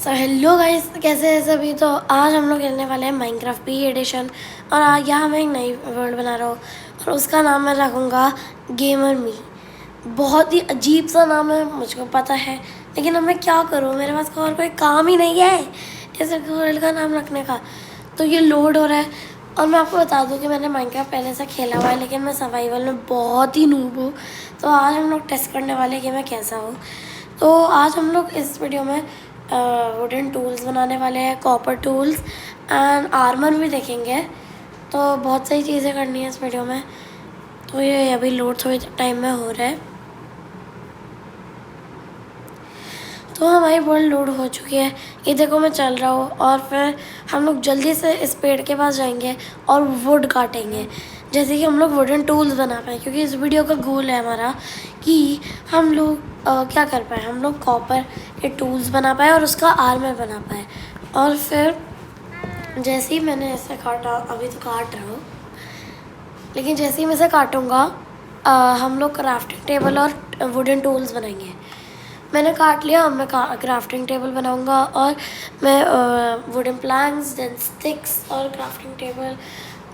So hello guys, कैसे हैं सभी। तो आज हम लोग खेलने वाले हैं माइनक्राफ्ट पी एडिशन। और यहाँ मैं एक नई वर्ल्ड बना रहा हूँ और उसका नाम मैं रखूँगा गेमर मी। बहुत ही अजीब सा नाम है, मुझको पता है, लेकिन अब मैं क्या करूँ, मेरे पास और कोई काम ही नहीं है इस वर्ल्ड का नाम रखने का। तो ये लोड हो रहा है। और मैं आपको बता दूँ कि मैंने माइनक्राफ्ट पहले से खेला हुआ है, लेकिन मैं सर्वाइवल में बहुत ही नूब हूँ। तो आज हम लोग टेस्ट करने वाले हैं कि मैं कैसा हूँ। तो आज हम लोग इस वीडियो में वुडन टूल्स बनाने वाले हैं, कॉपर टूल्स एंड आर्मर भी देखेंगे। तो बहुत सारी चीज़ें करनी है इस वीडियो में। तो ये अभी लोड थोड़ी टाइम में हो रहा है। तो हमारी वर्ल्ड लोड हो चुकी है, ये देखो मैं चल रहा हूँ। और फिर हम लोग जल्दी से इस पेड़ के पास जाएंगे और वुड काटेंगे, जैसे कि हम लोग वुडन टूल्स बना पाए। क्योंकि इस वीडियो का गोल है हमारा कि हम लोग क्या कर पाए, हम लोग कॉपर के टूल्स बना पाए और उसका आर्मर बना पाए। और फिर जैसे ही मैंने ऐसे काटा, अभी तो काट रहा हूँ, लेकिन जैसे ही मैं इसे काटूँगा हम लोग क्राफ्टिंग टेबल और वुडन टूल्स बनाएंगे। मैंने काट लिया, अब मैं क्राफ्टिंग टेबल बनाऊंगा और मैं वुडन प्लैंक्स, देन स्टिक्स और क्राफ्टिंग टेबल।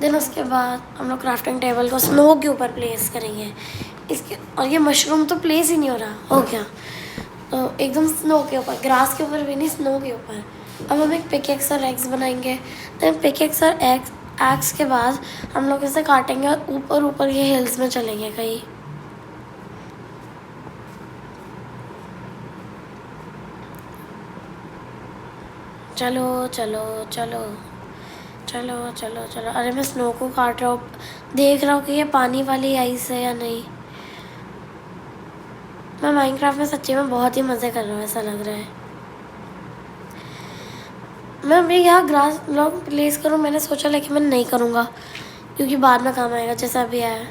देन उसके बाद हम लोग क्राफ्टिंग टेबल को स्नो के ऊपर प्लेस करेंगे इसके। और ये मशरूम तो प्लेस ही नहीं हो रहा, हो गया तो एकदम स्नो के ऊपर, ग्रास के ऊपर भी नहीं, स्नो के ऊपर। अब हम एक पिकेक्स और एग्स बनाएंगे। देन पिकेक्स और एक्स के बाद हम लोग इसे काटेंगे और ऊपर ऊपर ये हिल्स में चलेंगे कहीं। चलो चलो चलो चलो चलो चलो। अरे मैं स्नो को काट रहा हूँ, देख रहा हूँ कि ये पानी वाली आइस है या नहीं। मैं माइनक्राफ्ट में सच्ची में बहुत ही मज़े कर रहा हूँ, ऐसा लग रहा है। मैं अभी यहाँ ग्रास ब्लॉक प्लेस करूँ, मैंने सोचा, लेकिन मैं नहीं करूँगा क्योंकि बाद में काम आएगा, जैसा अभी आया।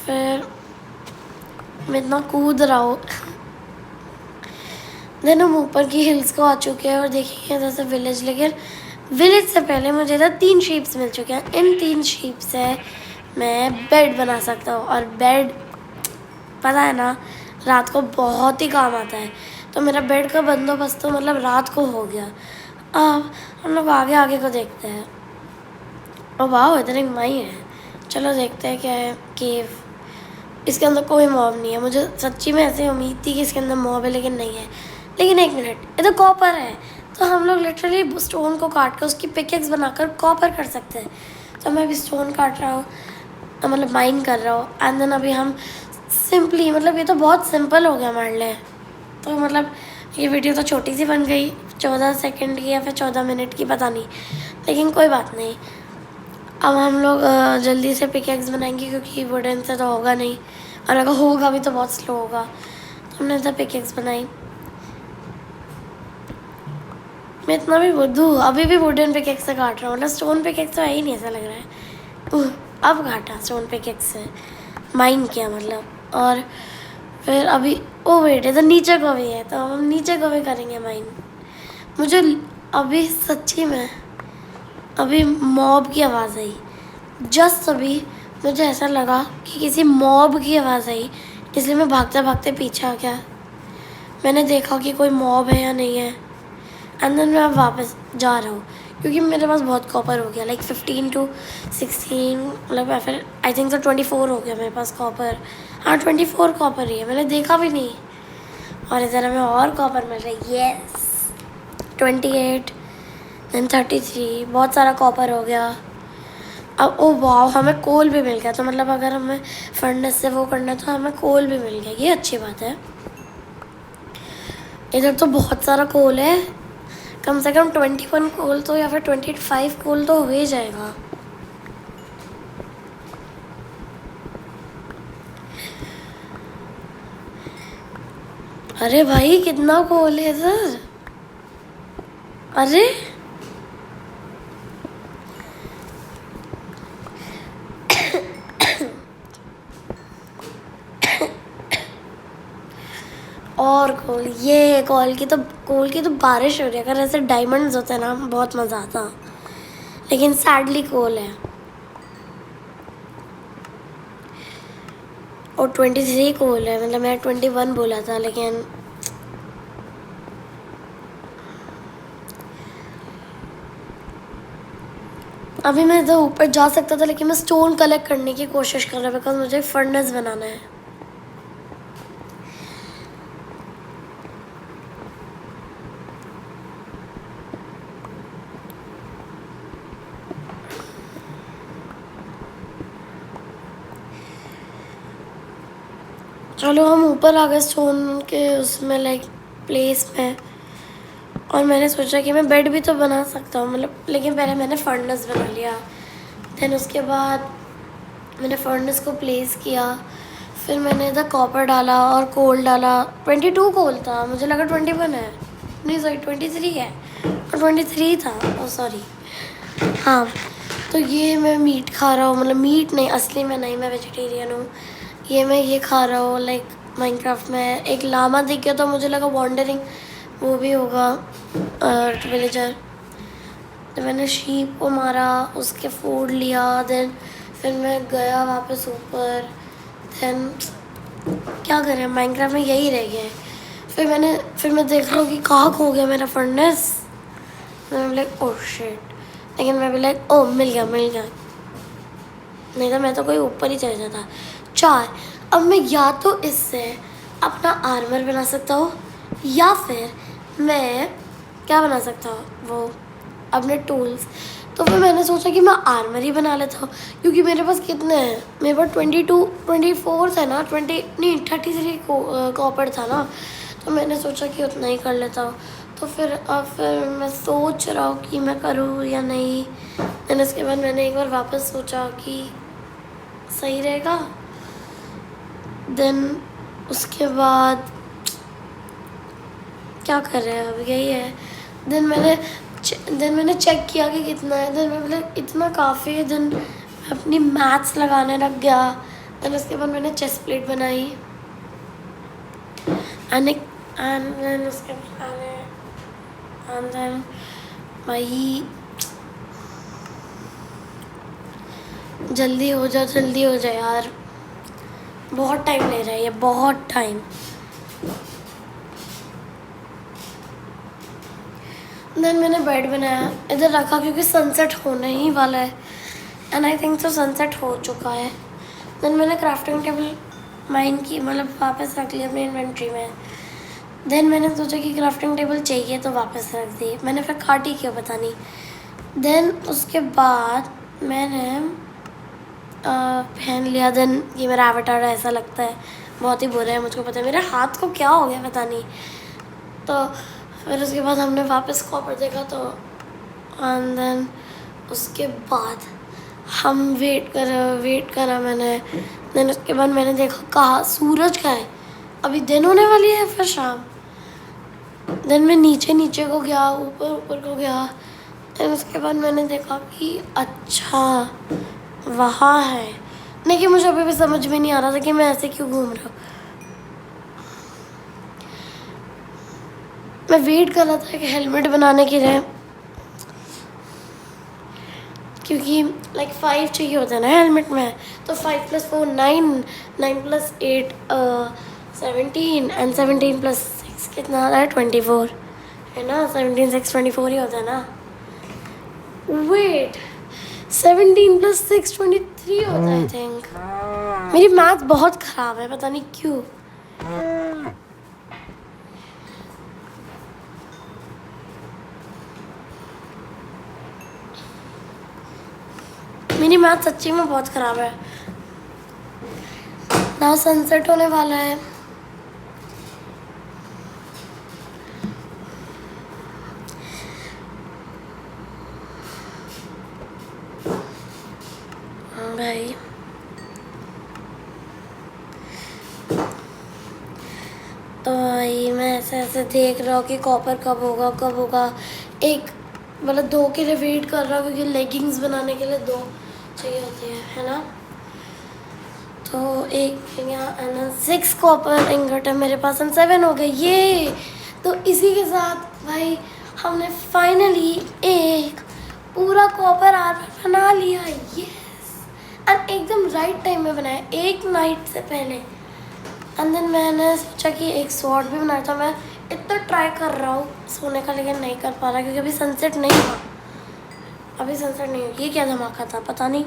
फिर मैं इतना कूद रहा हूँ देन हम ऊपर की हिल्स को आ चुके हैं और देखेंगे जैसे विलेज। लेकिन विलेज से पहले मुझे इधर 3 शीप्स मिल चुके हैं। इन 3 शीप से मैं बेड बना सकता हूँ, और बेड पता है ना, रात को बहुत ही काम आता है। तो मेरा बेड का बंदोबस्त तो मतलब रात को हो गया। अब हम लोग आगे आगे को देखते हैं। ओ वाह, इधर एक माई है। चलो देखते हैं क्या है। केव, इसके अंदर कोई मॉब नहीं है। मुझे सच्ची में ऐसे उम्मीद थी कि इसके अंदर मॉब है, लेकिन नहीं है। लेकिन एक मिनट, ये तो कॉपर है। तो हम लोग लिटरली स्टोन को काट कर उसकी पिकेक्स बनाकर कॉपर कर सकते हैं। तो मैं अभी स्टोन काट रहा हूँ, मतलब माइन कर रहा हूँ। एंड देन अभी हम सिंपली, मतलब ये तो बहुत सिंपल हो गया हमारे लिए। तो मतलब ये वीडियो तो छोटी सी बन गई, 14 सेकंड की या फिर 14 मिनट की, पता नहीं, लेकिन कोई बात नहीं। अब हम लोग जल्दी से पिकेक्स बनाएंगे क्योंकि वुडन से तो होगा नहीं, और अगर होगा भी तो बहुत स्लो होगा। तो हमने तो पिकेक्स बनाई। मैं इतना भी बुद्धू, अभी भी वुडन पिकेक्स से काट रहा हूँ, मतलब स्टोन पिकेक्स तो है ही नहीं, ऐसा लग रहा है। अब काटा स्टोन पिकेक्स से, माइन किया मतलब। और फिर अभी ओ वेट, इधर नीचे को भी है, तो हम नीचे को भी करेंगे माइन। मुझे अभी सच्ची में अभी मॉब की आवाज़ आई, जस्ट अभी मुझे ऐसा लगा कि किसी मॉब की आवाज़ आई, इसलिए मैं भागते भागते पीछे आ गया। मैंने देखा कि कोई मॉब है या नहीं है, एंड देन मैं अब वापस जा रहा हूँ क्योंकि मेरे पास बहुत कॉपर हो गया, लाइक 15 to 16, मतलब या फिर आई थिंक तो 24 हो गया मेरे पास कॉपर। हाँ 24 कॉपर ही है, मैंने देखा भी नहीं। और इधर हमें और कॉपर मिल रहा है, येस 28 देन 33, बहुत सारा कॉपर हो गया। अब ओ वाह, हमें कोल भी मिल गया। तो मतलब अगर हमें फर्नेस से वो करना है तो हमें कोल भी मिल गया, ये अच्छी बात है। इधर तो बहुत सारा कोल है, कम से कम 21 कोल तो, या फिर 25 कोल तो हो ही जाएगा। अरे भाई कितना कोल है इधर, अरे और कोल, ये कोल की तो बारिश हो रही है। अगर ऐसे डायमंड्स होते ना बहुत मज़ा आता, लेकिन सैडली कोल है। और 23 कोल है, मतलब मैं 21 बोला था, लेकिन अभी मैं इधर ऊपर जा सकता था लेकिन मैं स्टोन कलेक्ट करने की कोशिश कर रहा हूँ बिकॉज मुझे फर्नेस बनाना है। चलो हम ऊपर आ गए स्टोन के उसमें लाइक प्लेस में, और मैंने सोचा कि मैं बेड भी तो बना सकता हूँ मतलब, लेकिन पहले मैंने फर्नेस बना लिया। देन उसके बाद मैंने फर्नेस को प्लेस किया, फिर मैंने इधर कॉपर डाला और कोल डाला। 22 कोल था, मुझे लगा 21 है, नहीं सॉरी 23 है, और 23 था, ओ सॉरी। हाँ तो ये मैं मीट खा रहा हूँ, मतलब मीट नहीं, असली में नहीं, मैं वेजिटेरियन हूँ। ये मैं ये खा रहा हूँ लाइक माइनक्राफ्ट में एक लामा दिख गया तो मुझे लगा वॉन्डरिंग वो भी होगा विलेजर। तो मैंने शीप को मारा, उसके फूड लिया, देन फिर मैं गया वापस ऊपर। देन क्या करें, माइनक्राफ्ट में यही रह गया है। फिर मैं देख रहा हूँ कि कहाँ खो गया मेरा फर्नेस। मैं लाइक ओह शिट, लेकिन मैं भी लाइक ओह मिल गया, नहीं तो मैं तो कोई ऊपर ही चले जाता। 4, अब मैं या तो इससे अपना आर्मर बना सकता हूँ या फिर मैं क्या बना सकता हूँ वो अपने टूल्स। तो फिर मैंने सोचा कि मैं आर्मर ही बना लेता हूँ, क्योंकि मेरे पास कितने हैं, मेरे पास 24 था ना, 33 कॉपर था ना, तो मैंने सोचा कि उतना ही कर लेता हूँ। तो फिर मैं सोच रहा हूँ कि मैं करूँ या नहीं। देन उसके बाद मैंने एक बार वापस सोचा कि सही रहेगा। देन उसके बाद क्या कर रहे हैं अब, यही है। देन मैंने चेक किया कि कितना है, देन मैं बोला इतना काफ़ी है। देन मैं अपनी मैथ्स लगाने लग गया। देन उसके बाद मैंने चेस्ट प्लेट बनाई एंड देन उसके बाद एंड देन भाई जल्दी हो जाए यार, बहुत टाइम ले रहा है ये, बहुत टाइम। देन मैंने बेड बनाया, इधर रखा क्योंकि सनसेट होने ही वाला है एंड आई थिंक तो सनसेट हो चुका है। देन मैंने क्राफ्टिंग टेबल माइन की, मतलब वापस रख लिया अपनी इन्वेंट्री में। देन मैंने सोचा कि क्राफ्टिंग टेबल चाहिए तो वापस रख दी, मैंने फिर काटी क्यों पता नहीं। देन उसके बाद मैंने पहन लिया। देन ये मेरा एवटार ऐसा लगता है, बहुत ही बुरा है, मुझको पता है मेरे हाथ को क्या हो गया पता नहीं। तो फिर उसके बाद हमने वापस कॉपर देखा तो एंड देन उसके बाद हम वेट करा मैंने। देन उसके बाद मैंने देखा कहाँ सूरज का है, अभी दिन होने वाली है फिर शाम। देन मैं नीचे को गया, ऊपर को गया। देन उसके बाद मैंने देखा कि अच्छा वहाँ है, लेकिन मुझे अभी भी समझ में नहीं आ रहा था कि मैं ऐसे क्यों घूम रहा हूँ। मैं वेट कर रहा था एक हेलमेट बनाने के लिए, क्योंकि लाइक 5 चाहिए होता है ना हेलमेट में, तो 5 + 4 9, 9 + 8 17 एंड 17 + 6 कितना आता है 24 है ना। 17 6 24 ही होता है ना। वेट 17 + 6 23 होता है आई थिंक। मेरी मैथ बहुत ख़राब है, पता नहीं क्यों। मेरी मैथ सच्ची में बहुत ख़राब है ना। सनसेट होने वाला है, भाई तो भाई मैं ऐसे देख रहा हूँ कि कॉपर कब होगा। एक मतलब 2 के लिए वेट कर रहा हूँ, क्योंकि लेगिंग्स बनाने के लिए 2 चाहिए होती है ना। तो एक यहाँ 6 कॉपर इंगट है मेरे पास, 7 हो गए ये। तो इसी के साथ भाई हमने फाइनली एक पूरा कॉपर आर्मर बना लिया, यस। एंड एकदम राइट टाइम में बनाया, एक नाइट से पहले। एंड देन मैंने सोचा कि एक स्वॉर्ड भी बनाया था। मैं इतना ट्राई कर रहा हूँ सोने का, लेकिन नहीं कर पा रहा क्योंकि अभी सनसेट नहीं हुआ। अभी सनसेट नहीं हुई। ये क्या धमाका था पता नहीं।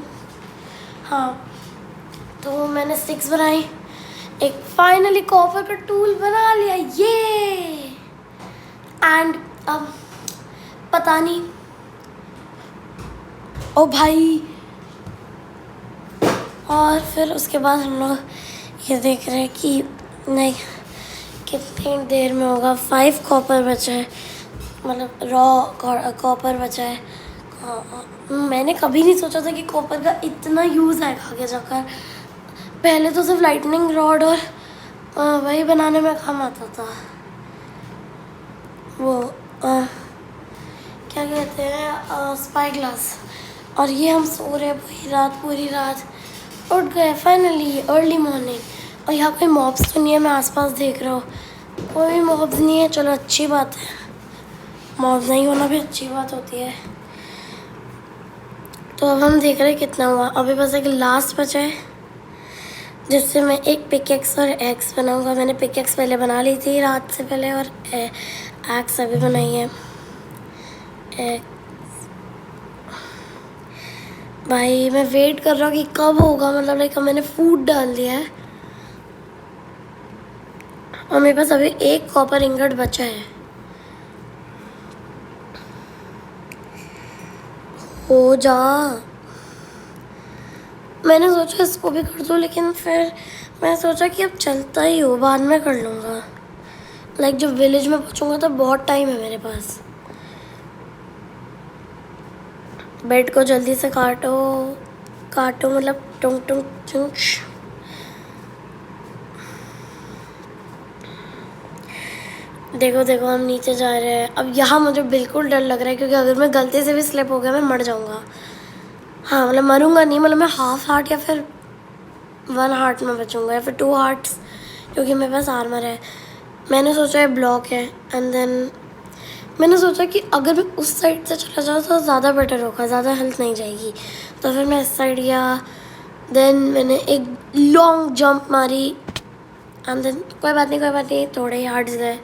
हाँ तो मैंने स्टिक्स बनाई, एक फाइनली कॉपर का टूल बना लिया ये। एंड अब पता नहीं, ओ भाई। और फिर उसके बाद हम लोग ये देख रहे हैं कि नहीं कितनी देर में होगा। 5 कॉपर बचा है, मतलब रॉ कॉपर बचा है। मैंने कभी नहीं सोचा था कि कॉपर का इतना यूज़ आएगा आगे जाकर। पहले तो सिर्फ लाइटनिंग रॉड और वही बनाने में काम आता था, वो क्या कहते हैं स्पाई ग्लास। और ये हम सो रहे पूरी रात उठ गए फाइनली अर्ली मॉर्निंग। और यहाँ कोई मॉब्स तो नहीं है, मैं आसपास देख रहा हूँ कोई भी मॉब्स नहीं है। चलो अच्छी बात है, मॉब्स नहीं होना भी अच्छी बात होती है। तो अब हम देख रहे हैं कितना हुआ। अभी बस एक लास्ट बचा है जिससे मैं एक पिकेक्स और एक्स बनाऊंगा। मैंने पिकेक्स पहले बना ली थी रात से पहले और एक्स अभी बनाई है। भाई मैं वेट कर रहा हूँ कि कब होगा, मतलब लाइक मैंने फूड डाल दिया है और मेरे पास अभी एक कॉपर इंगट बचा है। हो जा। मैंने सोचा इसको भी कर दूँ, लेकिन फिर मैं सोचा कि अब चलता ही हो, बाद में कर लूँगा। लाइक जब विलेज में पहुँचूँगा तो बहुत टाइम है मेरे पास। बेड को जल्दी से काटो मतलब टुंग टुंग टुंग। देखो देखो हम नीचे जा रहे हैं। अब यहाँ मुझे बिल्कुल डर लग रहा है क्योंकि अगर मैं गलती से भी स्लिप हो गया मैं मर जाऊँगा। हाँ मतलब मरूँगा नहीं, मतलब मैं हाफ हार्ट या फिर 1 हार्ट में बचूँगा या फिर 2 हार्ट्स, क्योंकि मेरे पास आर्मर है। मैंने सोचा है ब्लॉक है। एंड देन मैंने सोचा कि अगर मैं उस साइड से चला जाऊँ तो ज़्यादा बेटर होगा, ज़्यादा हेल्थ नहीं जाएगी। तो फिर मैं इस साइड गया। देन मैंने एक लॉन्ग जंप मारी एंड देन कोई बात नहीं थोड़े ही हार्ट्स गए।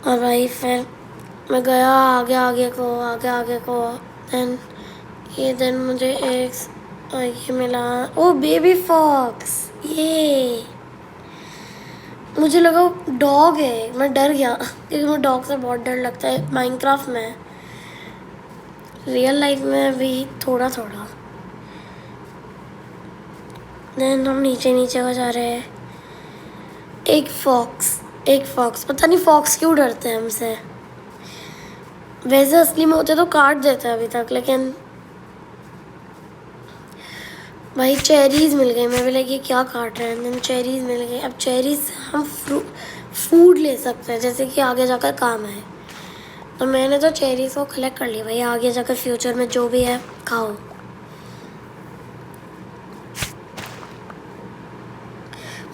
और भाई फिर मैं गया आगे को। देन मुझे एक ये मिला, ओ बेबी फॉक्स। ये मुझे लगा डॉग है, मैं डर गया क्योंकि मुझे डॉग से बहुत डर लगता है माइनक्राफ्ट में। रियल लाइफ में भी थोड़ा। देन हम नीचे को जा रहे हैं। एक फॉक्स पता नहीं फॉक्स क्यों डरते हैं हमसे। वैसे असली में होते तो काट देते अभी तक, लेकिन भाई चेरीज़ मिल गई। मैं भी लगी क्या काट रहे हैं। देन चेरीज़ मिल गई। अब चेरीज़ से हम फूड ले सकते हैं, जैसे कि आगे जाकर काम है। तो मैंने तो चेरीज़ को कलेक्ट कर लिया भाई, आगे जाकर फ्यूचर में जो भी है खाओ।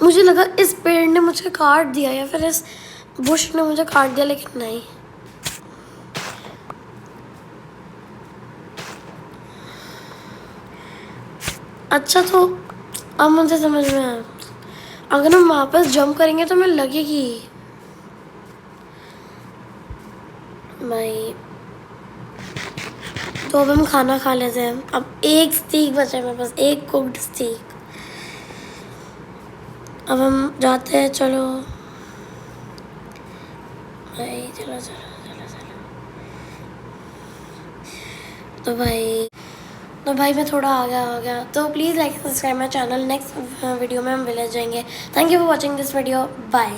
मुझे लगा इस पेड़ ने मुझे काट दिया या फिर इस बुश ने मुझे काट दिया, लेकिन नहीं। अच्छा तो अब मुझे समझ में आया, अगर हम वापस जंप करेंगे तो हमें लगेगी भाई। तो अब हम खाना खा लेते हैं। अब एक स्टीक बचा है मेरे पास, एक कुक्ड स्टीक। अब हम जाते हैं, चलो भाई चलो। तो भाई मैं थोड़ा आ गया। तो please like subscribe my channel. Next video में हम विलेज जाएंगे। Thank you for watching this video. Bye.